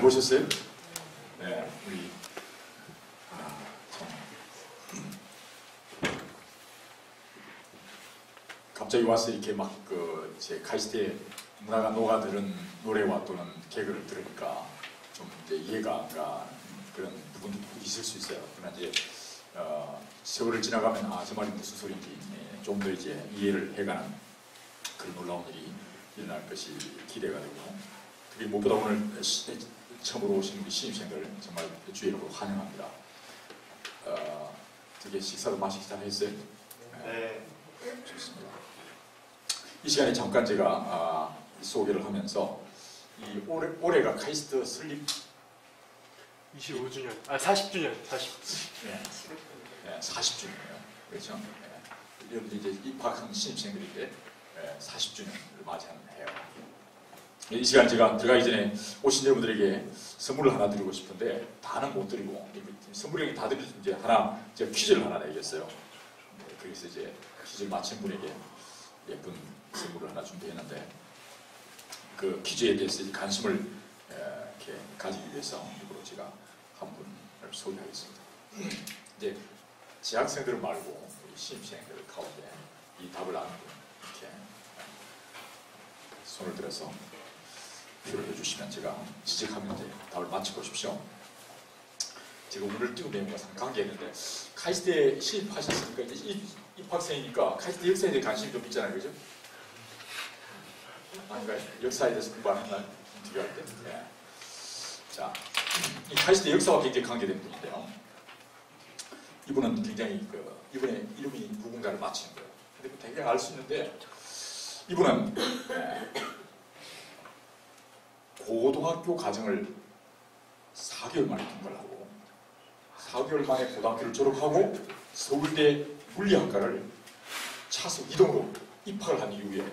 보셨어요? 네, 우리 갑자기 와서 이렇게 막 제 카이스트의 문화가 녹아드는 노래와 또는 개그를 들으니까 좀 이제 이해가 그런 부분도 있을 수 있어요. 그러나 이제 세월을 지나가면 저 말이 무슨 소리인지 좀 더 이제 이해를 해가는 그런 놀라운 일이 일어날 것이 기대가 되고, 특히 무엇보다 오늘 처음으로 오신 우리 신입생들 정말 주의 여러분 환영합니다. 되게 식사도 맛있게 잘 했어요? 네. 좋습니다. 이 시간에 잠깐 제가 소개를 하면서 이 올해가 카이스트 설립 25주년, 40주년, 40주년이에요. 그렇죠? 여러분들 이제 입학한 신입생들인데 40주년을 맞이하는 해요. 이 시간 제가 들어가기 전에 오신 여러분들에게 선물을 하나 드리고 싶은데 다는 못 드리고, 선물이 다 드릴 이제 하나 제가 퀴즈를 하나 내겠어요. 그래서 이제 퀴즈를 맞힌 분에게 예쁜 선물을 하나 준비했는데, 그 퀴즈에 대해서 관심을 이렇게 가지기 위해서 일부러 제가 한 분을 소개하겠습니다. 이제 재학생들 말고 우리 신입생들 가운데 이 답을 아는 분 이렇게 손을 들어서 표를 해주시면 제가 지적하면 이제 답을 맞춰보십시오. 제가 오늘 띄운 내용과 상관계 있는데, 카이스트에 신입하셨으니까 이제 입학생이니까 카이스트 역사에 대해 관심이 좀 있잖아요, 그죠? 아닌가요? 역사에 대해서 공부하는 날 인터뷰할 때. 네. 자, 이 카이스트 역사와 굉장히 관계된 분인데요. 이분은 굉장히 이분의 이름이 누군가를 맞히는 거예요. 근데 되게 알 수 있는데, 이분은 고등학교 과정을 4개월 만에 통과하고 4개월 만에 고등학교를 졸업하고 서울대 물리학과를 차수 이동으로 입학을 한 이후에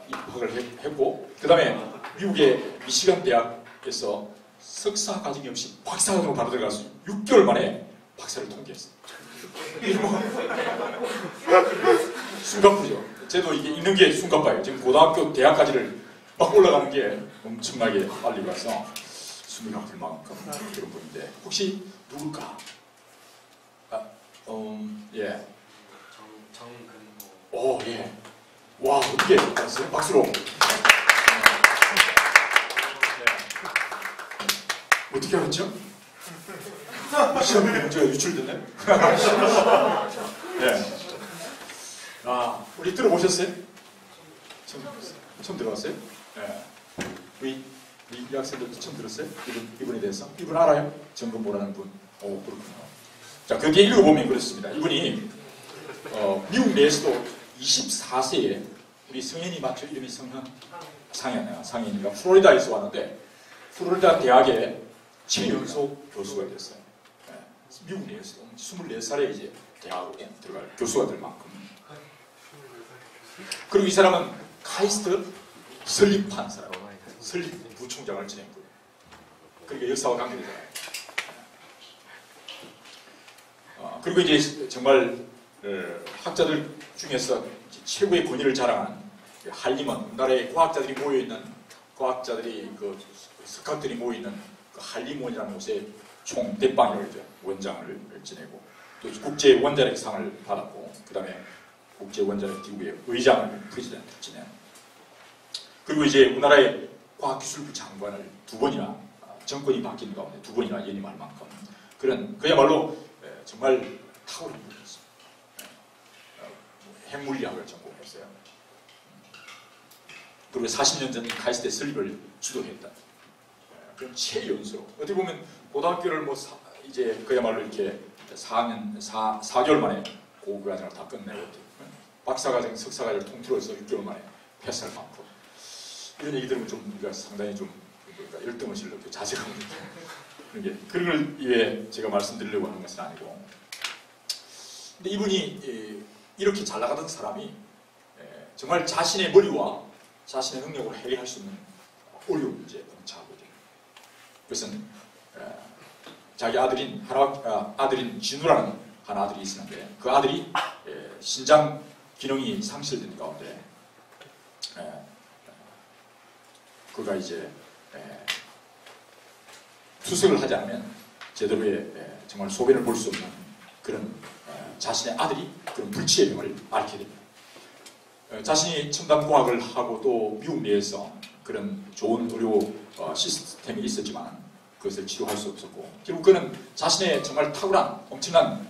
입학을 했고, 그 다음에 미국의 미시간 대학에서 석사 과정이 없이 박사과정으로 바로 들어가서 6개월 만에 박사를 통계했어요. 순간부죠. 저도 이게 읽는 게 순간봐요. 지금 고등학교 대학까지를 막 올라가는 게 엄청나게 빨리 가서 숨이 막힐 만큼 그런 분인데, 혹시 누굴까? 예. 오, 예. 와, 어떻게 알았어요? 박수로. 네. 어떻게 알았죠? 시험 문제가 유출됐네? 네. 우리 들어보셨어요? 처음 들어봤어요? 네. 우리 학생들도 처음 들었어요? 이분에 대해서? 이분 알아요? 정근보라는 분. 오, 그렇군요. 자, 거기에 읽어보면 그렇습니다. 이분이 미국 내에서도 24세에 우리 성현이 맞죠? 이름이 상현이가 플로리다에서 왔는데, 플로리다 대학의 최연소 교수가 됐어요. 네. 미국 내에서도 24살에 이제 대학에 들어갈 교수가 될 만큼. 그리고 이 사람은 카이스트 설립한 사람, 설립 부총장을 지낸 거예요. 그러니까 역사와 관계되잖아요. 그리고 이제 정말 학자들 중에서 최고의 권위를 자랑하는 한림원, 우리나라의 과학자들이 모여있는, 과학자들이 석학들이 모여있는 그 한림원이라는 곳에 총 대빵이라고 그러죠. 원장을 지내고, 또 국제 원자력 상을 받았고, 그 다음에 국제 원자력 기구의 의장을 프레지던트 지낸, 그리고 이제 우리나라의 과학기술부 장관을 2번이나 정권이 바뀌는 가운데 2번이나 연임할 만큼 그런, 그야말로 정말 탁월한 분이었습니다. 핵물리학을 전공했어요. 그리고 40년 전 카이스트 설립을 주도했다. 그럼 최연소로 어떻게 보면 고등학교를 이제 그야말로 이렇게 4개월 만에 그 과정을 다 끝내고 박사과정, 석사과정을 통틀어 해서 6개월 만에 패스할 만큼, 이런 얘기 들으면 좀 우리가 상당히 좀 열등의식을 느끼고 자책하는 그런 걸 위해 제가 말씀드리려고 하는 것은 아니고, 근데 이분이 이렇게 잘 나가던 사람이 정말 자신의 머리와 자신의 능력으로 해결할 수 있는 어려운 문제에 봉착하고 있어요. 그것은 자기 아들인 진우라는 한 아들이 있었는데, 그 아들이 신장 기능이 상실된 가운데 그가 이제 수색을 하지 않으면 제대로의 정말 소변을 볼 수 없는 그런 자신의 아들이 그런 불치의 병을 앓게 됩니다. 자신이 첨단 과학을 하고 또 미국 내에서 그런 좋은 의료 시스템이 있었지만 그것을 치료할 수 없었고, 결국 그는 자신의 정말 탁월한 엄청난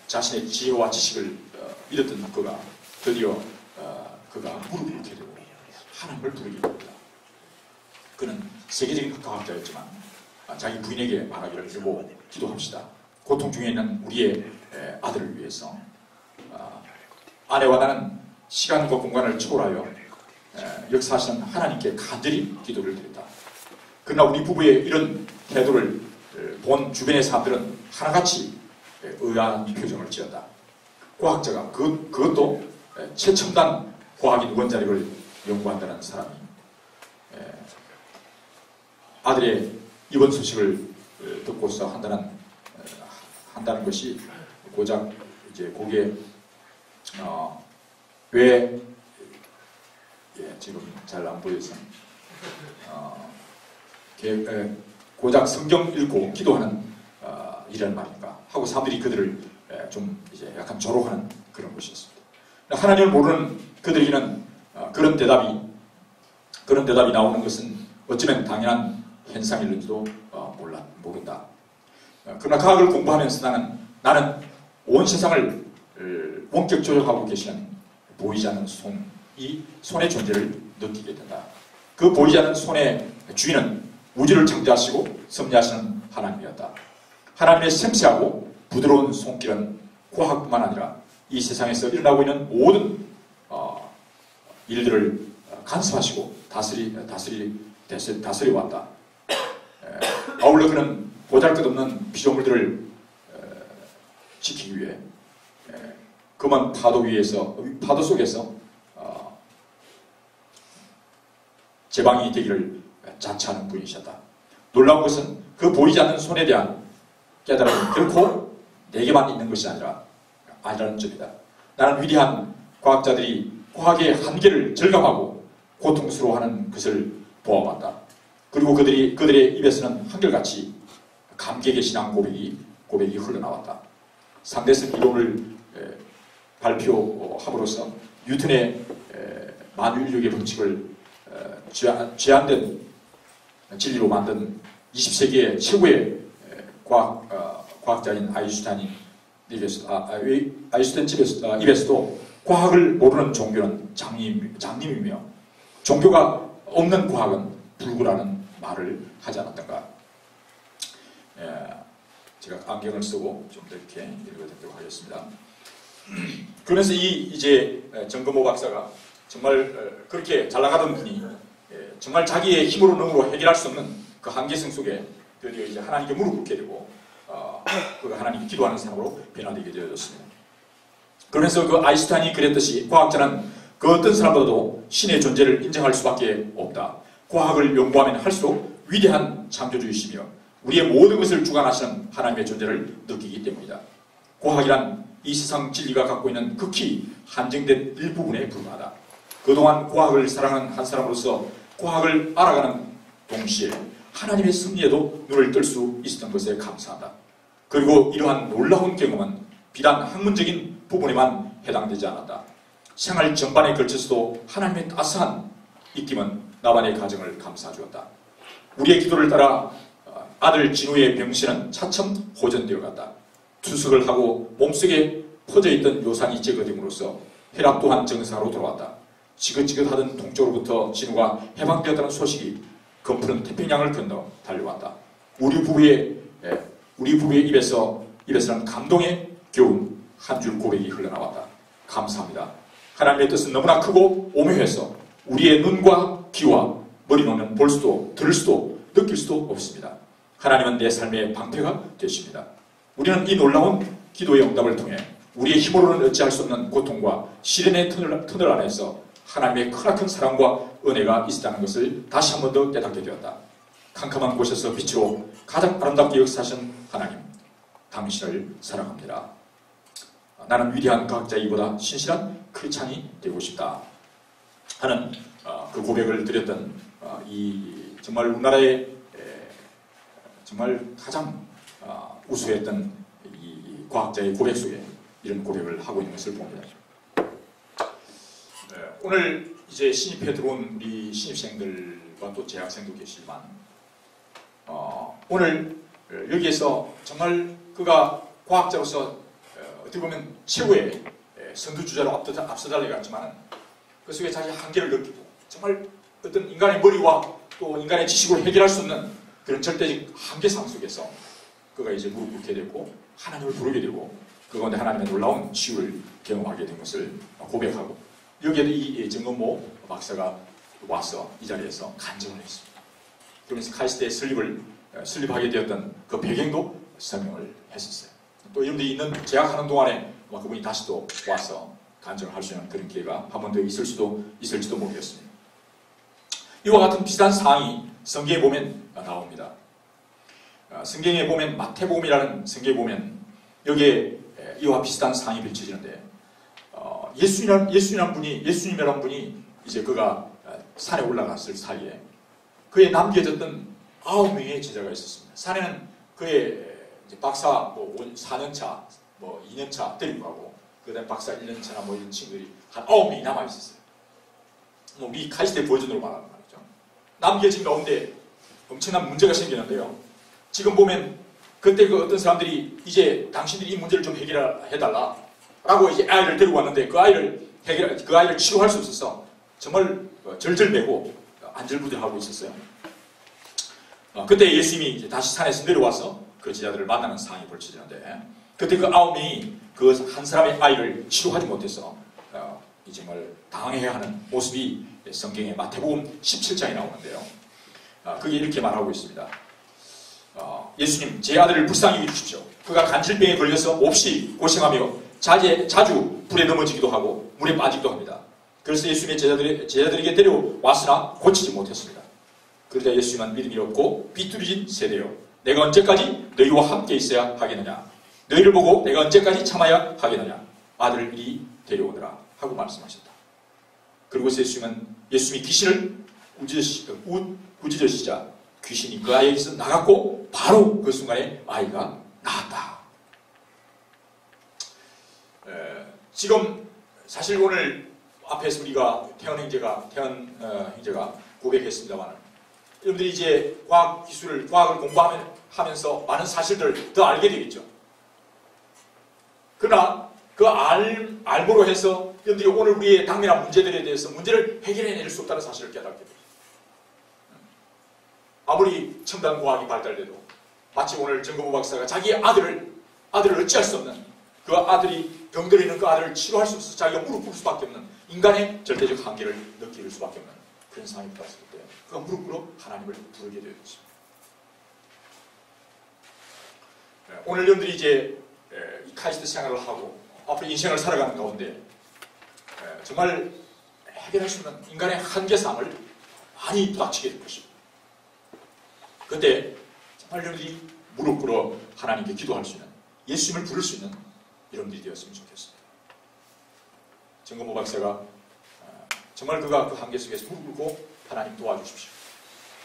자신의 지혜와 지식을 믿었던 그가 드디어 그가 무릎을 꿇게 되고 하나님을 부르게 됩니다. 그는 세계적인 과학자였지만 자기 부인에게 말하기를, 여보 기도합시다. 고통 중에 있는 우리의 아들을 위해서 아내와 나는 시간과 공간을 초월하여 역사하시는 하나님께 간절히 기도를 드린다. 그러나 우리 부부의 이런 태도를 본 주변의 사람들은 하나같이 의아한 표정을 지었다. 과학자가 그것도 최첨단 과학인 원자력을 연구한다는 사람이 아들의 입원 소식을 듣고서 한다는 것이 고작 이제 거기에 왜 지금 잘 안 보여서 고작 성경 읽고 기도하는 이라는 말인가 하고 사람들이 그들을 좀 이제 약간 조롱하는 그런 것이었습니다. 하나님을 모르는 그들에게는 그런 대답이 나오는 것은 어쩌면 당연한 현상일는지도 모른다. 그러나 과학을 공부하면서 나는 온 세상을 원격 조종하고 계시는 보이지 않는 이 손의 존재를 느끼게 된다. 그 보이지 않는 손의 주인은 우주를 창조하시고 섭리하시는 하나님이었다. 하나님의 섬세하고 부드러운 손길은 과학뿐만 아니라 이 세상에서 일어나고 있는 모든 일들을 간섭하시고 다스려 왔다. 아울러 그는 보잘것없는 피조물들을 지키기 위해 그만 파도 속에서 제방이 되기를 자처하는 분이셨다. 놀라운 것은 그 보이지 않는 손에 대한 깨달음은 결코 내게만 있는 것이 아니라는 점이다. 나는 위대한 과학자들이 과학의 한계를 절감하고 고통스러워하는 것을 보아봤다. 그리고 그들의 입에서는 한결같이 감격의 신앙 고백이 흘러나왔다. 상대성 이론을 발표함으로써 뉴턴의 만유인력의 법칙을 제한된 진리로 만든 20세기의 최고의 과학자인 아인슈타인 입에서도 과학을 모르는 종교는 장님이며 종교가 없는 과학은 불구라는 말을 하지 않았던가. 제가 안경을 쓰고 좀 더 이렇게 읽어드리도록 하겠습니다. 그러면서 이제 정금호 박사가 정말 그렇게 잘 나가던 분이 정말 자기의 힘으로 능으로 해결할 수 없는 그 한계성 속에 드디어 이제 하나님께 무릎 꿇게 되고 그 하나님께 기도하는 사람으로 변화되게 되어졌습니다. 그러면서 그 아인슈타인이 그랬듯이 과학자는 그 어떤 사람보다도 신의 존재를 인정할 수밖에 없다. 과학을 연구하면 할수록 위대한 창조주이시며 우리의 모든 것을 주관하시는 하나님의 존재를 느끼기 때문이다. 과학이란 이 세상 진리가 갖고 있는 극히 한정된 일부분에 불과하다. 그동안 과학을 사랑하는 한 사람으로서 과학을 알아가는 동시에 하나님의 섭리에도 눈을 뜰 수 있었던 것에 감사하다. 그리고 이러한 놀라운 경험은 비단 학문적인 부분에만 해당되지 않았다. 생활 전반에 걸쳐서도 하나님의 따스한 입김은 나만의 가정을 감싸주었다. 우리의 기도를 따라 아들 진우의 병실은 차츰 호전되어 갔다. 투석을 하고 몸속에 퍼져있던 요산이 제거됨으로써 혈압 또한 정상으로 돌아왔다. 지긋지긋하던 동쪽으로부터 진우가 해방되었다는 소식이 검푸른 태평양을 건너 달려왔다. 우리 부부의 입에서는 감동의 겨운 한 줄 고백이 흘러나왔다. 감사합니다. 하나님의 뜻은 너무나 크고 오묘해서 우리의 눈과 귀와 머리로는 볼 수도 들을 수도 느낄 수도 없습니다. 하나님은 내 삶의 방패가 되십니다. 우리는 이 놀라운 기도의 응답을 통해 우리의 힘으로는 어찌할 수 없는 고통과 시련의 터널 안에서 하나님의 크나큰 사랑과 은혜가 있다는 것을 다시 한 번 더 깨닫게 되었다. 캄캄한 곳에서 빛으로 가장 아름답게 역사하신 하나님, 당신을 사랑합니다. 나는 위대한 과학자이보다 신실한 크리스찬이 되고 싶다 하는 그 고백을 드렸던 이 정말 우리나라의 정말 가장 우수했던 이 과학자의 고백 속에 이런 고백을 하고 있는 것을 봅니다. 오늘 이제 신입해 들어온 우리 신입생들과 또 재학생도 계시지만 오늘 여기에서 정말 그가 과학자로서 어떻게 보면 최고의 선두주자로 앞서달리고 갔지만 그 속에 자기 한계를 느끼고 정말 어떤 인간의 머리와 또 인간의 지식으로 해결할 수 없는 그런 절대적 한계상 속에서 그가 이제 무릎 꿇게 되고 하나님을 부르게 되고 그 가운데 하나님의 놀라운 치유를 경험하게 된 것을 고백하고 여기에도 이 정건모 박사가 와서 이 자리에서 간증을 했습니다. 그러면서 카이스트의 설립하게 되었던 그 배경도 설명을 했었어요. 또 여러분들이 있는 재학하는 동안에 그분이 다시 또 와서 간증을 할 수 있는 그런 기회가 한 번 더 있을지도 모르겠습니다. 이와 같은 비슷한 사항이 성경에 보면 나옵니다. 성경에 보면 마태복음이라는 성경에 보면 여기에 이와 비슷한 사항이 펼쳐지는데 예수님이라는 분이 이제 그가 산에 올라갔을 사이에 그에 남겨졌던 9명의 제자가 있었습니다. 산에는 그의 이제 박사 4년차, 2년차 데리고 가고 그 다음에 박사 1년차나 이런 친구들이 한 9명이 남아있었어요. 우리 카이스트의 버전으로 말하는 말이죠. 남겨진 가운데 엄청난 문제가 생겼는데요. 지금 보면 그때 그 어떤 사람들이 이제 당신들이 이 문제를 좀 해결해달라 라고 이제 아이를 데리고 왔는데 그 아이를 치료할 수 없어서 정말 절절매고 안절부절하고 있었어요. 그때 예수님이 이제 다시 산에서 내려와서 그 제자들을 만나는 상황이 벌쳐지는데 그때 그 9명이 그 한 사람의 아이를 치료하지 못해서 정말 당해야 하는 모습이 성경의 마태복음 17장에 나오는데요. 그게 이렇게 말하고 있습니다. 예수님, 제 아들을 불쌍히 여기주십시오. 그가 간질병에 걸려서 몹시 고생하며 자주 불에 넘어지기도 하고 물에 빠지기도 합니다. 그래서 예수님의 제자들에게 데려왔으나 고치지 못했습니다. 그러자 예수님은 믿음이 없고 비뚤어진 세대요, 내가 언제까지 너희와 함께 있어야 하겠느냐? 너희를 보고 내가 언제까지 참아야 하겠느냐? 아들을 이리 데려오더라 하고 말씀하셨다. 그리고서 예수님이 귀신을 꾸짖으시자 귀신이 그 아이에게서 나갔고 바로 그 순간에 아이가 나았다. 지금 사실 오늘 앞에서 우리가 태연 형제가 고백했습니다만 여러분들이 이제 과학을 공부하면서 많은 사실들을 더 알게 되겠죠. 그러나 그 알므로 해서 여러분들이 오늘 우리의 당면한 문제들에 대해서 문제를 해결해낼 수 없다는 사실을 깨닫게 됩니다. 아무리 첨단 과학이 발달돼도 마치 오늘 정건모 박사가 자기 아들을 어찌할 수 없는 그 아들이 병들어 있는 그 아들을 치료할 수 없어서 자기가 무릎 꿇을 수밖에 없는 인간의 절대적 한계를 느낄 수밖에 없는 그런 상황이 발생했을 때 그가 무릎 꿇어 하나님을 부르게 되었습니다. 오늘 여러분들이 이제 이 카이스트 생활을 하고 앞으로 인생을 살아가는 가운데 정말 해결할 수 있는 인간의 한계상을 많이 부닥치게 될 것입니다. 그때 정말 여러분들이 무릎 꿇어 하나님께 기도할 수 있는 예수님을 부를 수 있는 여러분들이 되었으면 좋겠습니다. 정건모 박사가 정말 그가 그 한계 속에서 무릎 꿇고 하나님 도와주십시오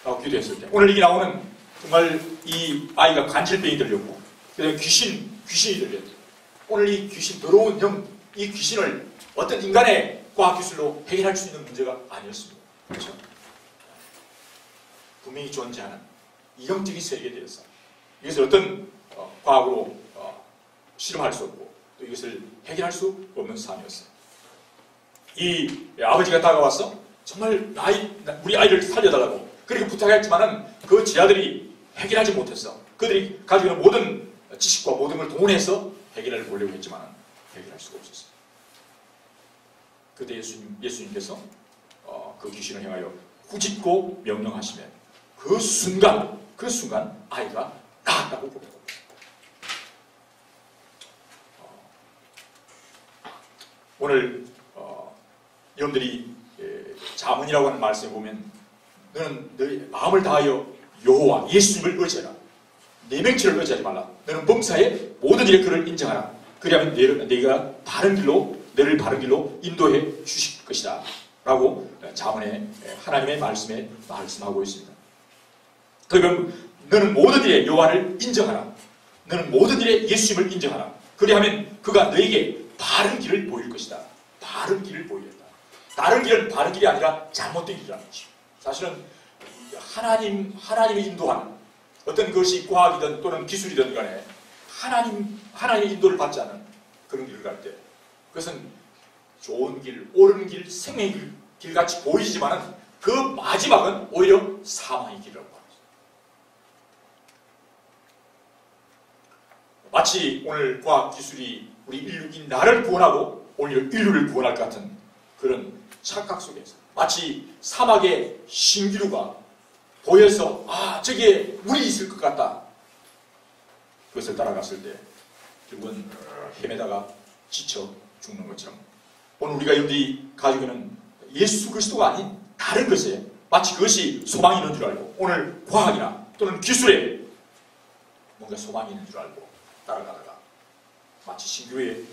라고 기도했을 때 오늘 여기 나오는 정말 이 아이가 간질병이 들렸고 그 다음에 귀신이 들렸고 오늘 이 귀신 더러운 이 귀신을 어떤 인간의 과학기술로 해결할 수 있는 문제가 아니었습니다. 그렇죠? 분명히 존재하는 이 영적인 세계에 대해서 이것을 어떤 과학으로 실험할 수 없고 또 이것을 해결할 수 없는 사안이었어요. 이 아버지가 다가와서 정말 우리 아이를 살려달라고 그렇게 부탁했지만은 그 제자들이 해결하지 못했어. 그들이 가지고 있는 모든 지식과 모든 걸 동원해서 해결을 보려고 했지만은 해결할 수가 없었어요. 그때 예수님께서 그 귀신을 향하여 꾸짖고 명령하시면 그 순간 아이가 나았다고 고백합니다. 오늘 여러분들이 자문이라고 하는 말씀에 보면 너는 너의 마음을 다하여 여호와 예수님을 의지하라. 내 명치를 의지하지 말라. 너는 범사의 모든 일에 그를 인정하라. 그리하면 너를 바른 길로 인도해 주실 것이다 라고 자문에 하나님의 말씀에 말씀하고 있습니다. 그러면 너는 모든 일에 여호와를 인정하라. 너는 모든 일에 예수님을 인정하라. 그리하면 그가 너에게 바른 길을 보일 것이다. 바른 길을 보이겠다. 다른 길은 바른 길이 아니라 잘못된 길이라는 것이죠. 사실은 하나님이 인도하는 어떤 것이 과학이든 또는 기술이든 간에 하나님의 인도를 받지 않은 그런 길을 갈 때 그것은 좋은 길, 옳은 길, 생명의 길같이 보이지만은 그 마지막은 오히려 사망의 길이라고 합니다. 마치 오늘 과학기술이 우리 인류인 나를 구원하고 오히려 인류를 구원할 것 같은 그런 착각 속에서 마치 사막의 신기루가 보여서 저기에 물이 있을 것 같다. 그것을 따라갔을 때 결국은 헤매다가 지쳐 죽는 것처럼 오늘 우리가 여러분들이 가지고 있는 예수 그리스도가 아닌 다른 것에 마치 그것이 소망이 있는 줄 알고 오늘 과학이나 또는 기술에 뭔가 소망이 있는 줄 알고 따라가다가 마치 신교에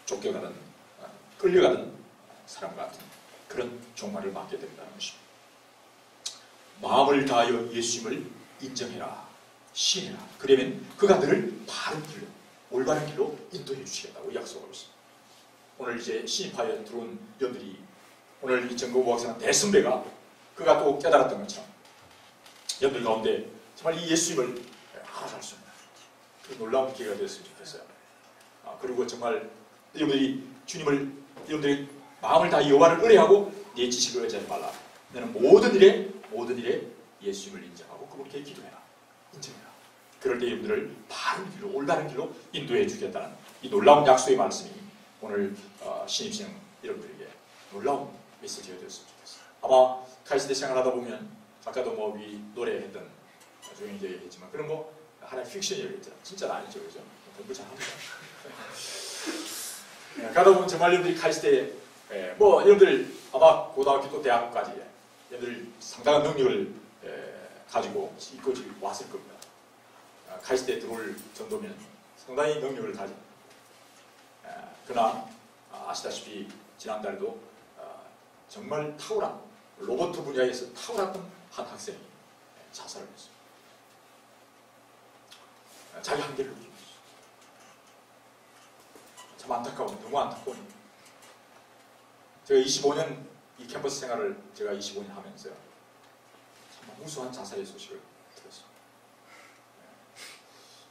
쫓겨가는 끌려가는 사람 같은 그런 종말을 맞게 된다는 것입니다. 마음을 다하여 예수님을 인정해라. 시인해라. 그러면 그가 너를 바른 길로 올바른 길로 인도해 주시겠다고 약속하고 있습니다. 오늘 이제 신입하여 들어온 여러분들이 오늘 이 정보부학생 대선배가 그가 또 깨달았던 것처럼 여러분들 가운데 정말 이 예수님을 알아갈 수 있는 그 놀라운 기회가 되었으면 좋겠어요. 그리고 정말 여러분들이 마음을 다 여호와를 의뢰하고 네 지식을 의지하지 말라. 너는 모든 일에 예수님을 인정하고 그분께 기도해라. 인정해라. 그럴 때 여러분들을 바른 길로 올바른 길로 인도해 주겠다는 이 놀라운 약속의 말씀이 오늘 신입생 여러분들에게 놀라운 메시지가 되었으면 좋겠어요. 아마 카이스트 생활하다 보면 아까도 이 노래했던 조용히 이제 얘기했지만 그런 하나의 픽션이라고 했잖아요. 진짜는 아니죠, 그죠? 공부 잘합니다. 가다 보면 정말 여러분들이 카이스트에 여러분들 아마 고등학교 또 대학까지 여러분들 상당한 능력을 가지고 있고 왔을 겁니다. 카이스트에 들어올 정도면 상당히 능력을 가진. 그러나 아시다시피 지난달에도 정말 탁월한 로봇 분야에서 탁월했던 한 학생이 자살을 했습니다. 자기 한계를 느끼고 있어요. 참 안타까운, 너무 안타까운 일입니다. 제가 25년 이 캠퍼스 생활을 제가 25년 하면서요. 정말 무수한 자살의 소식을 들었어요.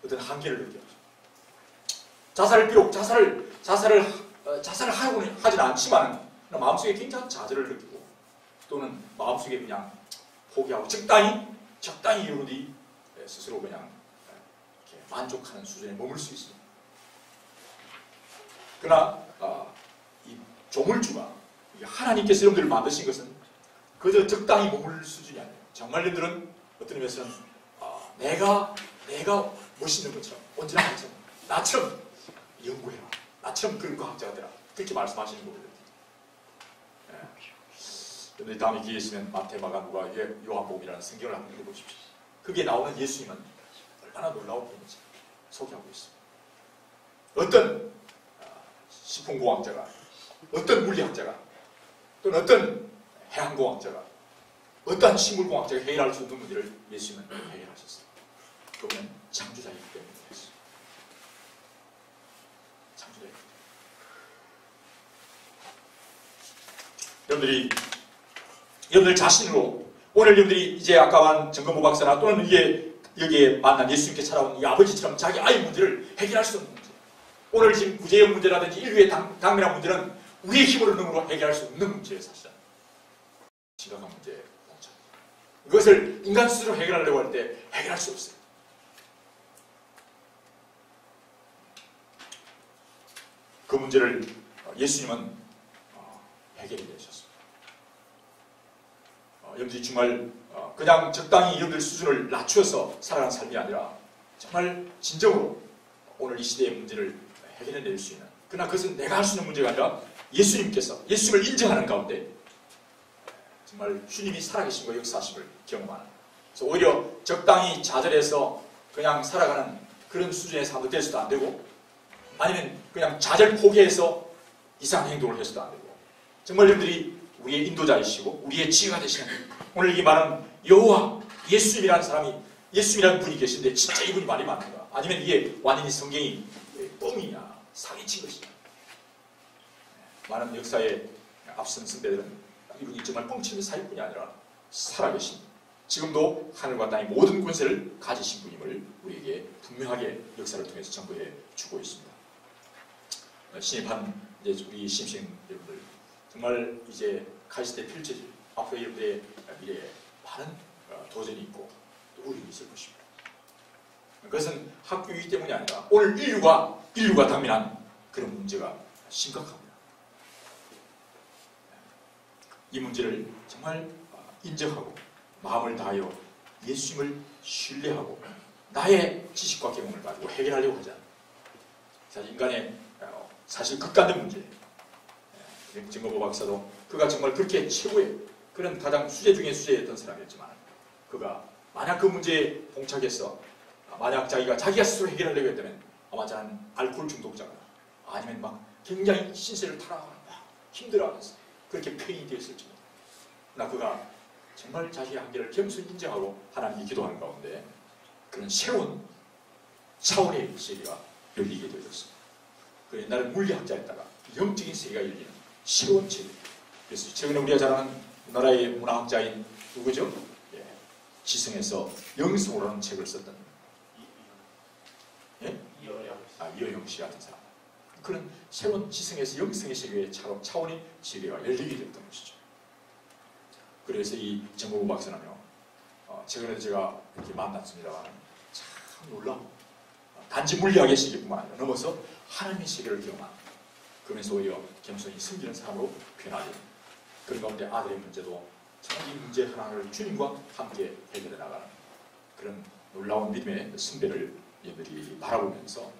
어떤 한계를 느꼈죠. 자살을 하고는 하진 않지만 마음속에 굉장한 좌절을 느끼고 또는 마음속에 그냥 포기하고 적당히 여러분이 스스로 그냥 이렇게 만족하는 수준에 머물 수 있습니다. 그러나 이 조물주가 하나님께서 여러분들을 만드신 것은 그저 적당히 머물 수준이 아니에요. 정말 여러분들은 어떤 의미에서는 내가 멋있는 것처럼 언제나 나처럼 연구해라. 나처럼 그런 과학자가 되라. 그렇게 말씀하시는 거거든요. 여러분들 다음에 기회 있으면 마태, 마가, 누가, 요한복음이라는 성경을 한번 읽어보십시오. 거기에 나오는 예수님은 얼마나 놀라운 분인지 소개하고 있습니다. 어떤 식품공학자가, 어떤 물리학자가, 또는 어떤 해양공학자가, 어떤 식물공학자가 해결할 수 없는 문제를 예수님은 해결하셨어요. 그분은 창조자이기 때문에 그랬어요. 창조자이기 때문에. 여러분들 자신으로 오늘 여러분들이 이제 아까 한 정건모 박사나 또는 여기에 만난 예수님께 찾아온 이 아버지처럼 자기 아이 문제를 해결할 수 없는 문제. 오늘 지금 구제형 문제라든지 인류의 당면한 문제는 우리의 힘으로 능으로 해결할 수 없는 문제예요. 사실은 심각한 문제예요. 이것을 인간 스스로 해결하려고 할 때 해결할 수 없어요. 그 문제를 예수님은 해결해 내셨습니다. 여러분들이 정말 그냥 적당히 여러분들 수준을 낮추어서 살아가는 삶이 아니라 정말 진정으로 오늘 이 시대의 문제를 해결해 낼 수 있는, 그러나 그것은 내가 할 수 있는 문제가 아니라 예수님께서 예수님을 인정하는 가운데 정말 주님이 살아계신 거 역사하심을 경험하는, 그래서 오히려 적당히 좌절해서 그냥 살아가는 그런 수준의 사람도 될 수도 안 되고, 아니면 그냥 좌절 포기해서 이상한 행동을 해서도 안 되고, 정말 여러분들이 우리의 인도자이시고 우리의 지혜가 되시는 오늘 이 말은 여호와 예수님이라는 사람이 예수님이라는 분이 계신데 진짜 이분이 말이 많은가? 아니면 이게 완전히 성경이 뻥이냐? 사기친 것이냐? 많은 역사의 앞선 선배들은 이분이 정말 뻥치는 사기꾼이 아니라 살아계신, 지금도 하늘과 땅의 모든 권세를 가지신 분임을 우리에게 분명하게 역사를 통해서 전부해 주고 있습니다. 신입한 이제 우리 신입생 여러분들, 정말 이제 카이스트에 펼쳐질 앞으로 여러분들의 미래에 많은 도전이 있고 또 우려가 있을 것입니다. 그것은 학교이기 때문이 아니라 오늘 인류가 당면한 그런 문제가 심각합니다. 이 문제를 정말 인정하고 마음을 다하여 예수님을 신뢰하고 나의 지식과 경험을 가지고 해결하려고 하지 않아요. 사실 인간의 사실 극단된 문제, 증거보 박사도 그가 정말 그렇게 최고의 그런 가장 수재 중에 수재였던 사람이었지만, 그가 만약 그 문제에 봉착해서 만약 자기가 스스로 해결하려고 했다면 아마 저는 알코올 중독자가 아니면 막 굉장히 신세를 타락하고 막 힘들어하면서 그렇게 폐인이 되었을지도. 그러나 그가 정말 자기의 한계를 겸손히 인정하고 하나님께 기도하는 가운데 그런 새로운 차원의 세계가 열리게 되었습니다. 그 옛날에 물리학자였다가 영적인 세계가 열리는 새로운 세계. 그래서 최근에 우리가 잘 아는 우리나라의 문화학자인 누구죠? 예. 지성에서 영성으로 하는 책을 썼던 이어영 씨 같은 사람. 그런 새로운 지성에서 영성의 세계의 차원의 세계가 열리게 됐던 것이죠. 그래서 이 정보부 박사는요, 최근에도 제가 이렇게 만났습니다만 참 놀라운, 단지 물리학의 세계뿐만 아니라 넘어서 하나님의 세계를 경험한, 그러면서 오히려 겸손히 섬기는 사람으로 변하게, 그런 가운데 아들의 문제도 정말 이 문제 하나를 주님과 함께 해결해 나가는 그런 놀라운 믿음의 선배를 여러분들이 바라보면서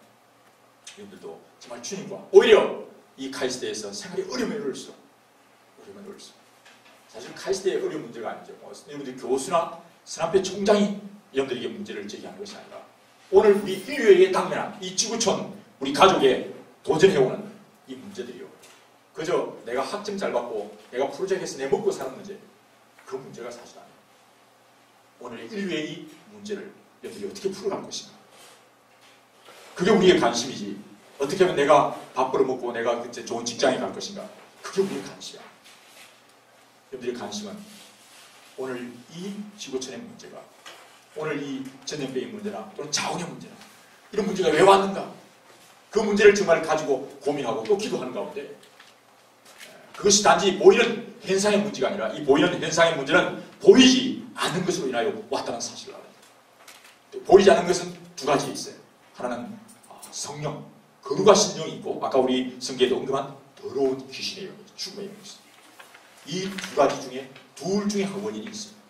여러분들도 정말 주님과 오히려 이 카이스트에서 생활이 어려움에 어려울수록 사실 카이스트의 어려운 문제가 아니죠. 여러분들 교수나 스남페 총장이 여러분들에게 문제를 제기하는 것이 아니라 오늘 우리 인류에게 당면한 이 지구촌 우리 가족에 도전해오는 이 문제들이요, 그저 내가 학점 잘 받고 내가 프로젝트에서 내 먹고 사는 문제, 그 문제가 사실 아니에요. 오늘 인류의 이 문제를 여러분들이 어떻게 풀어갈 것인가, 그게 우리의 관심이지. 어떻게 하면 내가 밥 벌어먹고 내가 그때 좋은 직장에 갈 것인가, 그게 우리의 관심이야. 여러분들의 관심은 오늘 이 지구촌의 문제가, 오늘 이 전염병의 문제나 또는 자원의 문제나 이런 문제가 왜 왔는가, 그 문제를 정말 가지고 고민하고 또 기도하는 가운데 그것이 단지 보이는 현상의 문제가 아니라 이 보이는 현상의 문제는 보이지 않는 것으로 인하여 왔다는 사실을 알아요. 보이지 않는 것은 두 가지 있어요. 하나는 성령, 거룩하신 영이 있고, 아까 우리 성경에도 언급한 더러운 귀신의 영이, 죽음의 영이 있습니다. 이 두 가지 중에 둘 중에 한 원인이 있습니다.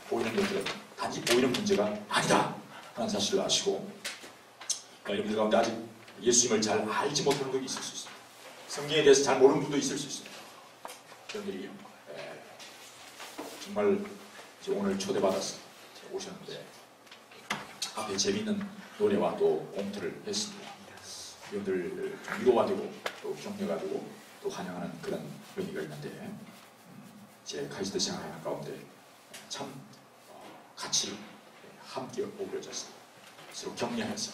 보이는 것들은 단지 보이는 문제가 아니다 하는 사실을 아시고, 여러분들 가운데 아직 예수님을 잘 알지 못하는 분이 있을 수 있습니다. 성경에 대해서 잘 모르는 분도 있을 수 있습니다. 여러분들이 정말 오늘 초대받아서 오셨는데 앞에 재미있는 노래와 또 공투를 했습니다. 여러분들 좀 위로가 되고 또 격려가 되고 또 환영하는 그런 의미가 있는데, 제 카이스트 생활하는 가운데 참 같이 함께 어우러졌습니다. 서로 격려해서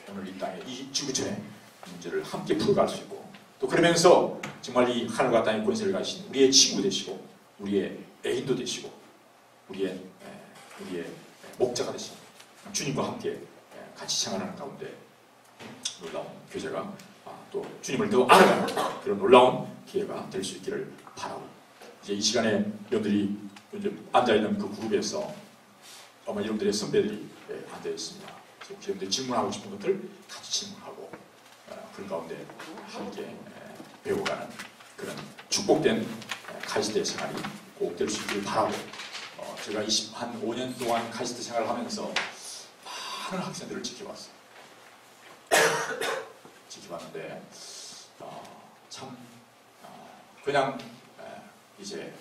오늘 이 땅에 이 지구촌의 문제를 함께 풀어갈 수 있고, 또 그러면서 정말 이 하늘과 땅의 권세를 가지신 우리의 친구 되시고 우리의 애인도 되시고 우리의 목자가 되시고 주님과 함께 같이 생활하는 가운데 놀라운 교제가 또 주님을 더 알아가는 그런 놀라운 기회가 될 수 있기를 바라고, 이제 이 시간에 여러분들이 이제 앉아있는 그 그룹에서 아마 여러분들의 선배들이 앉아 있습니다. 그래서 여러분들이 질문하고 싶은 것들 같이 질문하고 그 가운데 함께 배워가는 그런 축복된 카이스트 생활이 꼭 될 수 있기를 바라고, 제가 한 5년 동안 카이스트 생활을 하면서 많은 학생들을 지켜봤어요. 지켜봤는데 참 그냥 이제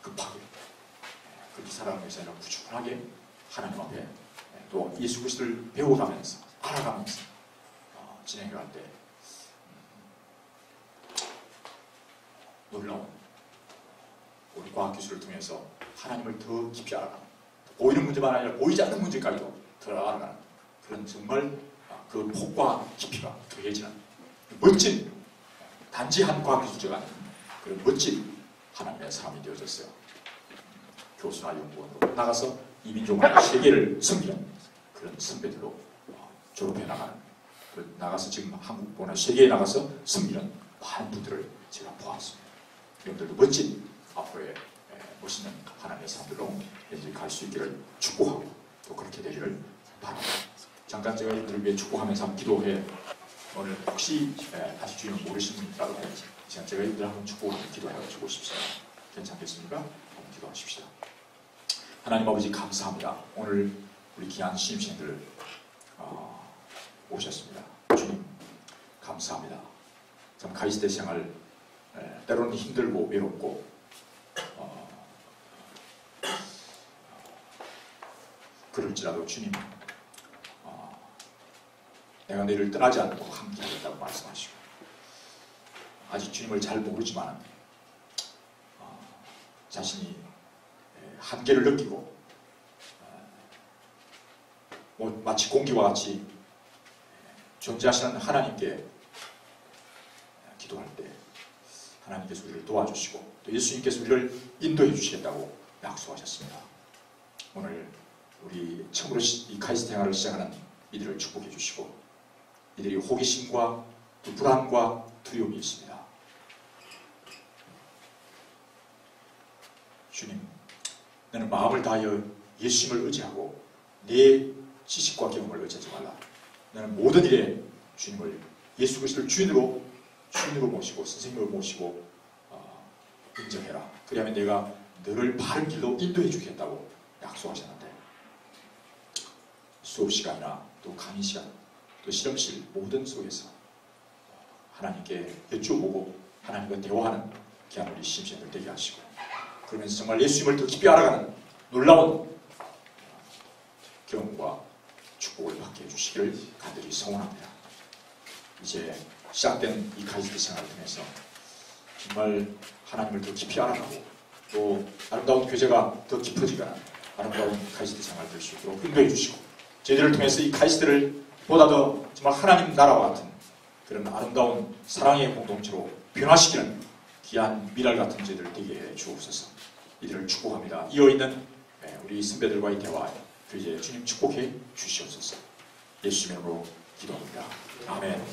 급하게 그렇게 살아가는 것이 아니라 꾸준하게 하나님 앞에 또 예수 그리스도를 배워가면서 알아가면서 진행해갈 때 놀라운 우리 과학 기술을 통해서 하나님을 더 깊이 알아가는 보이는 문제만 아니라 보이지 않는 문제까지도 들어가는 그런 정말 그 폭과 깊이가 더해지는 멋진 단지 한 과학기술자가 아닌 그런 멋진 하나님의 사람이 되어졌어요. 교수나 연구원으로 나가서 이민족과 세계를 섬기는 그런 선배들로 졸업해 나가는 나가서 지금 한국보나 세계에 나가서 섬기는 많은 분들을 제가 보았습니다. 여러분들도 멋진 앞으로의 멋있는 하나님의 사람들로 이제 갈 수 있기를 축복하고 또 그렇게 되기를 바랍니다. 잠깐 제가 이들을 위해 축복하면서 한번 기도해 오늘 혹시 아직 주님을 모르십니까? 제가 이들 한번 축복을 기도해 주고 싶습니다. 괜찮겠습니까? 한번 기도하십시다. 하나님 아버지 감사합니다. 오늘 우리 귀한 신입생들 오셨습니다. 주님 감사합니다. 참 가이스트 생활 때로는 힘들고 외롭고 그럴지라도 주님 내가 너희를 떠나지 않고 함께 하겠다고 말씀하시고 아직 주님을 잘 모르지만 자신이 한계를 느끼고 마치 공기와 같이 존재하시는 하나님께 기도할 때 하나님께서 우리를 도와주시고 또 예수님께서 우리를 인도해 주시겠다고 약속하셨습니다. 오늘 우리 처음으로 이 카이스트 생활을 시작하는 이들을 축복해 주시고 이들이 호기심과 또 불안과 두려움이 있습니다. 주님, 너는 마음을 다하여 예수님을 의지하고 내 지식과 경험을 의지하지 말라. 너는 모든 일에 주님을 예수 그리스도를 주인으로 모시고 선생님으로 모시고 인정해라. 그리하면 내가 너를 바른 길로 인도해 주겠다고 약속하셨는데 수업 시간이나 또 강의 시간 또 실험실 모든 속에서 하나님께 여쭤보고 하나님과 대화하는 귀한 우리 신입생들 되게 하시고 그러면서 정말 예수님을 더 깊이 알아가는 놀라운 경험과 축복을 받게 해주시기를 간절히 소원합니다. 이제 시작된 이 카이스트 생활을 통해서 정말 하나님을 더 깊이 알아가고 또 아름다운 교제가 더 깊어지거나 아름다운 카이스트 생활을 될 수 있도록 인도해 주시고 저희들을 통해서 이 카이스트를 보다 더 정말 하나님 나라와 같은 그런 아름다운 사랑의 공동체로 변화시키는 귀한 미랄 같은 저희들 되게 해 주옵소서. 이들을 축복합니다. 이어있는 우리 선배들과의 대화에 그 이제 주님 축복해 주시옵소서. 예수 이름으로 기도합니다. 아멘.